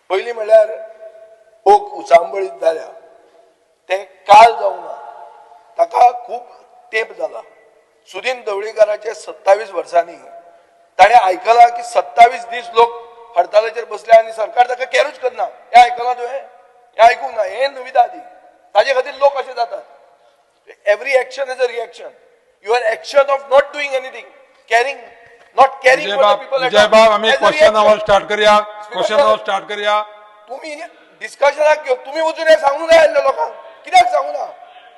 पहिली म्हणल्यार ओक उचांबळीत जाल्या ते काल जावना ताका खूब तेंप जाला। सुदीन ढवळीकाराचे 27 वर्सांनी ताणें आयकलां की 27 दीस लोक हडतालाचेर बसले आनी सरकार ताका कॅरूच करना। हें आयकलां तुवें? हें आयकूंक ना। हें निविदा दी ताजे खातीर लोक अशे जातात। Every action is a reaction. Your action of not doing anything, caring not caring for the people. Vijay बाब आम्ही क्वेश्चन आवर स्टार्ट करूया। क्वेश्चन आवर स्टार्ट करूया। तुम्ही डिस्कशनाक घेवन तुम्ही वचून हे सांगूंक जाय आसलें लोकांक, कित्याक सांगूं ना?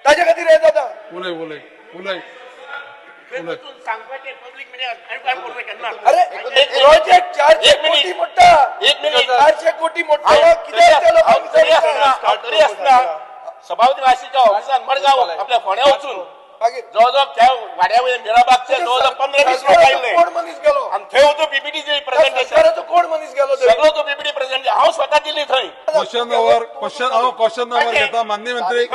ताजे खातीर हें जाता। उलय उलय उलय अरे प्रोजेक्ट 400 कोटी मोठा, 400 कोटी मोठा कित्याक त्या लोकांक सभापती माशीच्या ऑफिसात मडगाव आपल्या फोण्या वचून मागीर जवळजवळ त्या वाड्या वयल्यान मिराबागचे जवळजवळ 15-20 लोक आयिल्ले कोण मनीस गेलो आणि थंय होतो पीपीटी प्रेझेंटेशन सरकाराचो कोण मनीस गेलो थंय? सगळो तो पीपीटी प्रेझेंटेशन हांव स्वता दिल्ली थंय। क्वेश्चन आवर घेता माननीय मंत्री।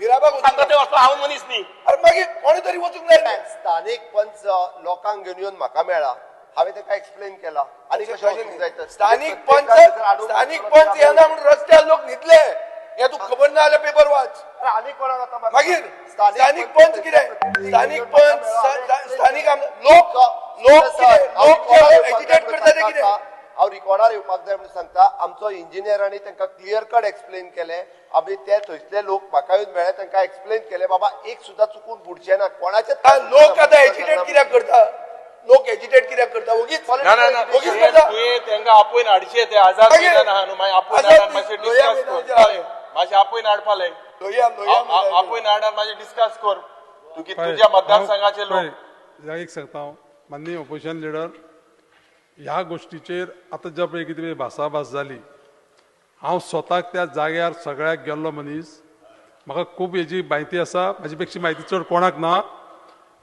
मिराबाग सांगता ते वचो हांव मनीस न्ही। अरे मागीर कोणी तरी वचूंक जाय। स्थानिक पंच लोकांक घेवन येवन म्हाका मेळ्ळा, हांवें ताका एक्सप्लेन केला आनी कशें वचूंक जाय तर स्थानिक पंच येना म्हणून रस्त्यार लोक न्हिदले, हे तू खबर ना जाल्यार पेपर वाच। आनी कोणाक आतां मागीर स्थानिक पंच कितें? स्थानिक पंच स्थानिक लोक एजिटेट करता ते कितें? हांव रिकॉर्डार येवपाक जाय म्हणून सांगता। आमचो इंजिनियरांनी तांकां क्लियर कट एक्सप्लेन केलें। आमी ते थंयसले लोक म्हाका येवन मेळ्ळे, तांकां एक्सप्लेन केलें बाबा एक सुद्दां चुकून बुडचें ना कोणाचे। लोक आतां एजिटेट कित्याक करता? लोक एजिटेट कित्याक करता? वगीच करता तांकां आपोवन हाडचे ते आझाद मैदान आहा न्हू, मागीर आपोवन हाडान मातशें डिस्कस कर, मातशें आपोवन हाडपाले आपोवन हाडान मातशें डिस्कस कर तुज्या मतदारसंघाचे लोक। एक सांगता हांव माननीय ऑपोजिशन लिडर, ह्या गोष्टीचेर आतां ज्या पळय कितें भासाभास जाली, हांव स्वताक त्या जाग्यार सगळ्याक गेल्लो मनीस, म्हाका खूब हेजी म्हायती आसा। म्हाजे पेक्षा म्हायती चड कोणाक ना,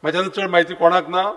म्हाज्यान चड म्हायती कोणाक ना।